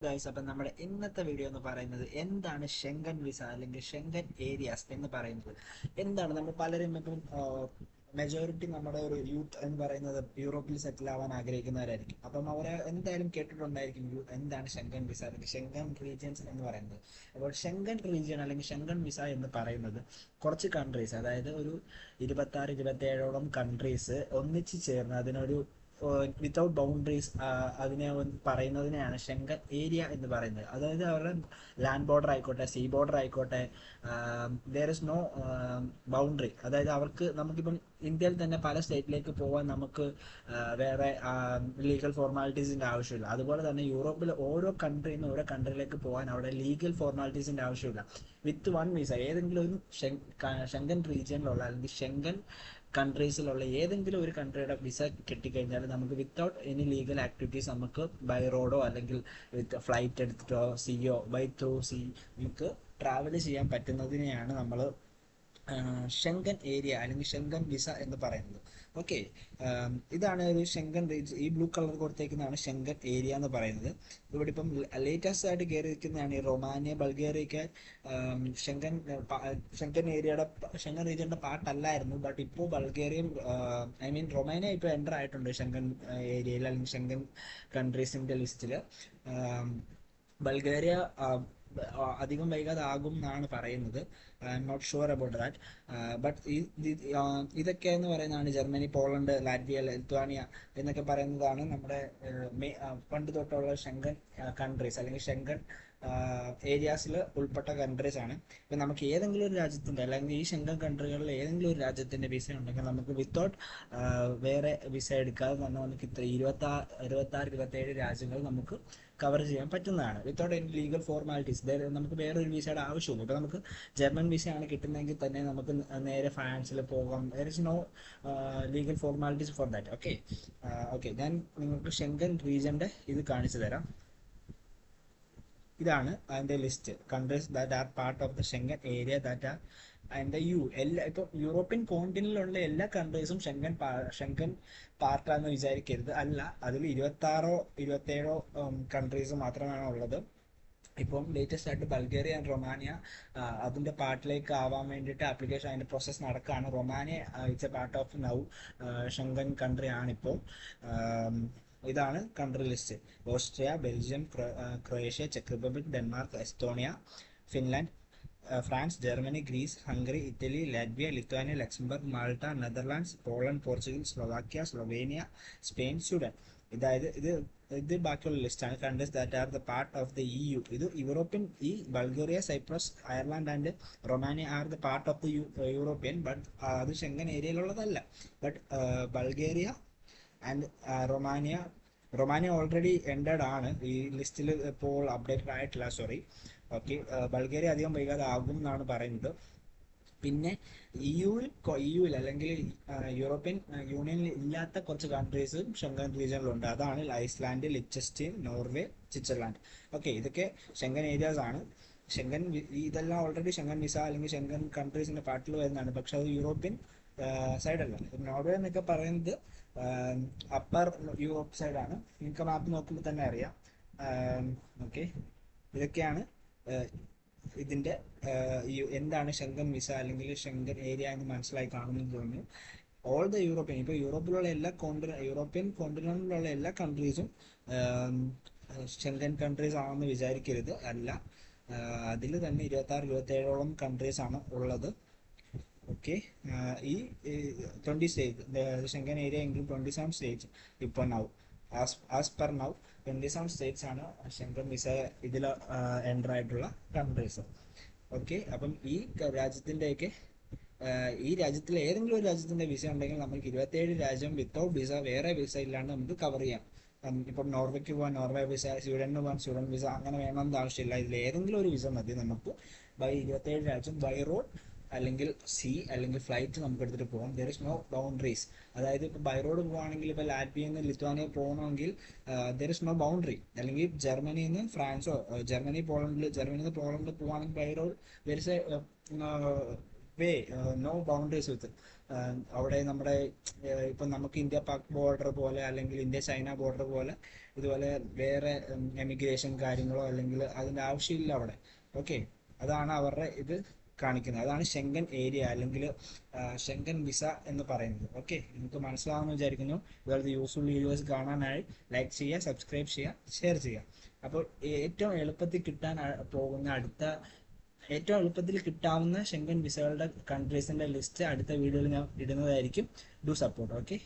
Guys, അപ്പം നമ്മുടെ ഇന്നത്തെ വീഡിയോ എന്ന് പറയുന്നത് എന്താണ് ഷെങ്കൻ വിസ അല്ലെങ്കിൽ ഷെങ്കൻ ഏരിയാസ് എന്ന് പറയുന്നത് എന്താണ്. നമ്മൾ പലരും ഇപ്പം മെജോറിറ്റി നമ്മുടെ ഒരു യൂത്ത് എന്ന് പറയുന്നത് യൂറോപ്പിൽ സെറ്റിൽ ആവാൻ ആഗ്രഹിക്കുന്നവരായിരിക്കും. അപ്പം അവരെ എന്തായാലും കേട്ടിട്ടുണ്ടായിരിക്കും എന്താണ് ഷെങ്കൻ വിസ അല്ലെങ്കിൽ ഷെങ്കൻ റീജിയൻസ് എന്ന് പറയുന്നത്. അപ്പോൾ ഷെങ്കൻ റീജിയൻ അല്ലെങ്കിൽ ഷെങ്കൻ വിസ എന്ന് പറയുന്നത് കുറച്ച് കൺട്രീസ്, അതായത് ഒരു 26-27ഓളം കൺട്രീസ് ഒന്നിച്ച് ചേർന്ന് അതിനൊരു വിത്തൗട്ട് ബൗണ്ടറീസ് അതിനെ പറയുന്നതിനെയാണ് ഷെങ്കൻ ഏരിയ എന്ന് പറയുന്നത്. അതായത് അവരുടെ ലാൻഡ് ബോർഡർ ആയിക്കോട്ടെ, സീ ബോർഡർ ആയിക്കോട്ടെ, ദർ ഇസ് നോ ബൗണ്ടറി. അതായത് അവർക്ക് നമുക്കിപ്പം ഇന്ത്യയിൽ തന്നെ പല സ്റ്റേറ്റിലേക്ക് പോകാൻ നമുക്ക് വേറെ ലീഗൽ ഫോർമാലിറ്റീസിൻ്റെ ആവശ്യമില്ല. അതുപോലെ തന്നെ യൂറോപ്പിൽ ഓരോ കൺട്രിയിൽ നിന്ന് ഓരോ കൺട്രിയിലേക്ക് പോകാൻ അവിടെ ലീഗൽ ഫോർമാലിറ്റീസിൻ്റെ ആവശ്യമില്ല. വിത്ത് വൺ വിസ ഏതെങ്കിലും ഒരു ഷെങ്കൻ റീജിയനിലുള്ള അല്ലെങ്കിൽ ഷെങ്കൻ കൺട്രീസിലുള്ള ഏതെങ്കിലും ഒരു കൺട്രിയുടെ വിസ കിട്ടിക്കഴിഞ്ഞാൽ നമുക്ക് വിത്തൗട്ട് എനി ലീഗൽ ആക്ടിവിറ്റീസ് നമുക്ക് ബൈ റോഡോ അല്ലെങ്കിൽ വിത്ത് ഫ്ലൈറ്റ് എടുത്തിട്ടോ സിയോ ബൈ ത്രൂ സി നമുക്ക് ട്രാവൽ ചെയ്യാൻ പറ്റുന്നതിനെയാണ് നമ്മൾ ഷെങ്കൻ ഏരിയ അല്ലെങ്കിൽ ഷെങ്കൻ വിസ എന്ന് പറയുന്നത്. ഓക്കെ, ഇതാണ് ഒരു ഷെങ്കൻ റീജിയൻ. ഈ ബ്ലൂ കളർ കൊടുത്തേക്കുന്നതാണ് ഷെങ്കൻ ഏരിയ എന്ന് പറയുന്നത്. ഇവിടെ ഇപ്പം ലേറ്റസ്റ്റ് ആയിട്ട് കയറിയിരിക്കുന്നതാണ് ഈ റൊമാനിയ, ബൾഗേറിയയൊക്കെ ഷെങ്കൻ ഏരിയയുടെ ഷെങ്കൻ റീജിയന്റെ പാർട്ടല്ലായിരുന്നു. ബട്ട് ഇപ്പോൾ ബൾഗേറിയയും റൊമാനിയ ഇപ്പോൾ എൻ്റർ ആയിട്ടുണ്ട് ഷെങ്കൻ ഏരിയയിൽ അല്ലെങ്കിൽ ഷെങ്കൻ കൺട്രീസിന്റെ ലിസ്റ്റിൽ. ബൾഗേറിയ അധികം വൈകാതെ ആകും എന്നാണ് പറയുന്നത്. I am not sure about that. But ഇതൊക്കെ എന്ന് പറയുന്നതാണ് ജർമ്മനി, പോളണ്ട്, ലാറ്റ്വിയ, ലിത്വാനിയ എന്നൊക്കെ പറയുന്നതാണ് നമ്മുടെ പണ്ട് തൊട്ടുള്ള ഷെങ്കൻ കൺട്രീസ് അല്ലെങ്കിൽ ഷെങ്കൻ ഏരിയാസിൽ ഉൾപ്പെട്ട കൺട്രീസ് ആണ്. ഇപ്പം നമുക്ക് ഏതെങ്കിലും ഒരു രാജ്യത്തിൻ്റെ അല്ലെങ്കിൽ ഈ ഷെങ്കൻ കൺട്രികളിൽ ഏതെങ്കിലും ഒരു രാജ്യത്തിൻ്റെ വിസ ഉണ്ടെങ്കിൽ നമുക്ക് വിത്തൗട്ട് വേറെ വിസ എടുക്കാതെ തന്നെ നമുക്ക് ഇത്ര 26-27 രാജ്യങ്ങൾ നമുക്ക് കവർ ചെയ്യാൻ പറ്റുന്നതാണ് വിത്തൗട്ട് എനി ലീഗൽ ഫോർമാലിറ്റീസ്. നമുക്ക് വേറൊരു വിസയുടെ ആവശ്യമില്ല. ഇപ്പോൾ നമുക്ക് ജർമ്മൻ വിസയാണ് കിട്ടുന്നതെങ്കിൽ തന്നെ നമുക്ക് നേരെ ഫ്രാൻസിൽ പോകാം. There is no legal formalities for that. Okay, ഞാൻ നിങ്ങൾക്ക് ഷെങ്കൻ റീജിയൻ്റെ ഇത് കാണിച്ചു തരാം. ഇതാണ് അതിൻ്റെ list. Countries that are part of the Schengen area that are അതിൻ്റെ ഇപ്പം യൂറോപ്യൻ കോണ്ടിനെന്റിലുള്ള എല്ലാ കൺട്രീസും ഷെങ്കൻ പാർട്ടാന്ന് വിചാരിക്കരുത്. അല്ല, അതിൽ 26-27 കൺട്രീസ് മാത്രമാണ് ഉള്ളത്. ഇപ്പം ലേറ്റസ്റ്റ് ആയിട്ട് ബൾഗേറിയ ആൻഡ് റൊമാനിയ അതിൻ്റെ പാർട്ടിലേക്ക് ആവാൻ വേണ്ടിയിട്ട് ആപ്ലിക്കേഷൻ അതിൻ്റെ പ്രോസസ്സ് നടക്കുകയാണ്. Romania it's a part of now Schengen country ആണിപ്പോൾ. ഇതാണ് country list. Austria, Belgium, Croatia, ചെക്ക് Republic, Denmark, Estonia, Finland, France, Germany, Greece, Hungary, Italy, Latvia, Lithuania, Luxembourg, Malta, Netherlands, Poland, Portugal, Slovakia, Slovenia, Spain, Sweden. ഇത് ബാക്കിയുള്ള ലിസ്റ്റാണ്. Countries that are the part of the EU. ഇത് European. ഈ Bulgaria, Cyprus, Ireland and Romania are the part of the European. But അത് Schengen ഏരിയയിലുള്ളതല്ല. But Bulgaria and Romania already ended ആണ്. ഈ ലിസ്റ്റിൽ ഇപ്പോൾ അപ്ഡേറ്റഡ് ആയിട്ടില്ല, സോറി. ഓക്കെ, ബൾഗേറിയ അധികം വൈകാതെ ആകും എന്നാണ് പറയുന്നത്. പിന്നെ ഇയുവിൽ അല്ലെങ്കിൽ യൂറോപ്യൻ യൂണിയനിൽ ഇല്ലാത്ത കുറച്ച് കൺട്രീസ് ഷെങ്കൻ റീജിയനിലുണ്ട്. അതാണ് Iceland, Liechtenstein, Norway, Switzerland. Okay, ഇതൊക്കെ ഷെങ്കൻ ഏരിയാസ് ആണ്. ഇതെല്ലാം ഓൾറെഡി ഷെങ്കൻ വിസ അല്ലെങ്കിൽ ഷെങ്കൻ കൺട്രീസിന്റെ പാർട്ടിൽ വരുന്നതാണ്. പക്ഷെ അത് യൂറോപ്യൻ സൈഡല്ല. നോർവേ എന്നൊക്കെ പറയുന്നത് അപ്പർ യൂറോപ്പ് സൈഡാണ്. നിങ്ങൾക്ക് മാപ്പ് നോക്കുമ്പോൾ തന്നെ അറിയാം. ഓക്കെ, ഇതൊക്കെയാണ് ഇതിൻ്റെ എന്താണ് ഷെങ്കൻ വിസ അല്ലെങ്കിൽ ഷെങ്കൻ ഏരിയ എന്ന് മനസ്സിലായി കാണുമെന്ന് തോന്നുന്നു. ഓൾ ദ യൂറോപ്യൻ, ഇപ്പോൾ യൂറോപ്പിലുള്ള യൂറോപ്യൻ കോണ്ടിനെന്റിലുള്ള എല്ലാ കൺട്രീസും ഷെങ്കൻ കൺട്രീസ് ആണെന്ന് വിചാരിക്കരുത്. അല്ല, അതിൽ തന്നെ 26-27ഓളം കൺട്രീസ് ആണ് ഉള്ളത്. ഓക്കെ, ഈ 20 സ്റ്റേറ്റ് ഷെങ്കൻ ഏരിയ എങ്കിലും 27 സ്റ്റേറ്റ്സ് ഇപ്പോൾ now as per now 27 States ആണ് ഷെങ്കൻ വിസ ഇതിൽ എൻ്റർ ആയിട്ടുള്ള കൺട്രീസ്. ഓക്കെ, അപ്പം ഈ രാജ്യത്തിൻ്റെയൊക്കെ ഈ രാജ്യത്തിലെ ഏതെങ്കിലും ഒരു രാജ്യത്തിൻ്റെ വിസ ഉണ്ടെങ്കിൽ നമുക്ക് 27 രാജ്യം വിത്തൗട്ട് വിസ, വേറെ വിസ ഇല്ലാണ്ട് നമുക്ക് കവർ ചെയ്യാം. ഇപ്പം നോർവേക്ക് പോകാൻ നോർവേ വിസ, സ്വീഡന് പോകാൻ സ്വീഡൻ വിസ, അങ്ങനെ വേണമെന്ന് ആവശ്യമില്ല. ഇതിൽ ഏതെങ്കിലും ഒരു വിസ മതി നമുക്ക് 27 രാജ്യം ബൈ റോഡ് അല്ലെങ്കിൽ സീ അല്ലെങ്കിൽ ഫ്ലൈറ്റ് നമുക്ക് എടുത്തിട്ട് പോകാം. There is no boundaries. അതായത് ഇപ്പോൾ ബൈ റോഡ് പോവുകയാണെങ്കിൽ ഇപ്പോൾ ലാറ്റ്വിയയിൽ നിന്ന് ലിത്വാനിയ പോകണമെങ്കിൽ ദർ ഇസ് നോ ബൗണ്ടറി. അല്ലെങ്കിൽ ജർമ്മനിയിൽ നിന്ന് ഫ്രാൻസോ ജർമ്മനിയിൽ നിന്ന് പോളണ്ടിൽ പോവുകയാണെങ്കിൽ by road there is a way, no boundaries with. അവിടെ നമ്മുടെ ഇപ്പം നമുക്ക് ഇന്ത്യ പാക് ബോർഡർ പോലെ അല്ലെങ്കിൽ ഇന്ത്യ ചൈന ബോർഡർ പോലെ ഇതുപോലെ വേറെ എമിഗ്രേഷൻ കാര്യങ്ങളോ അല്ലെങ്കിൽ അതിൻ്റെ ആവശ്യമില്ല അവിടെ. ഓക്കെ, അതാണ് അവരുടെ ഇത് കാണിക്കുന്നത്. അതാണ് ഷെങ്കൻ ഏരിയ അല്ലെങ്കിൽ ഷെങ്കൻ വിസ എന്ന് പറയുന്നത്. ഓക്കെ, നിങ്ങൾക്ക് മനസ്സിലാവുമെന്ന് വിചാരിക്കുന്നു. ഇതുപോലത്തെ യൂസ്ഫുൾ വീഡിയോസ് കാണാനായി ലൈക്ക് ചെയ്യുക, സബ്സ്ക്രൈബ് ചെയ്യുക, ഷെയർ ചെയ്യുക. അപ്പോൾ ഏറ്റവും എളുപ്പത്തിൽ കിട്ടാൻ പോകുന്ന ഏറ്റവും എളുപ്പത്തിൽ കിട്ടാവുന്ന ഷെങ്കൻ വിസകളുടെ കൺട്രീസിൻ്റെ ലിസ്റ്റ് അടുത്ത വീഡിയോയിൽ ഞാൻ ഇടുന്നതായിരിക്കും. Do support. ഓക്കെ.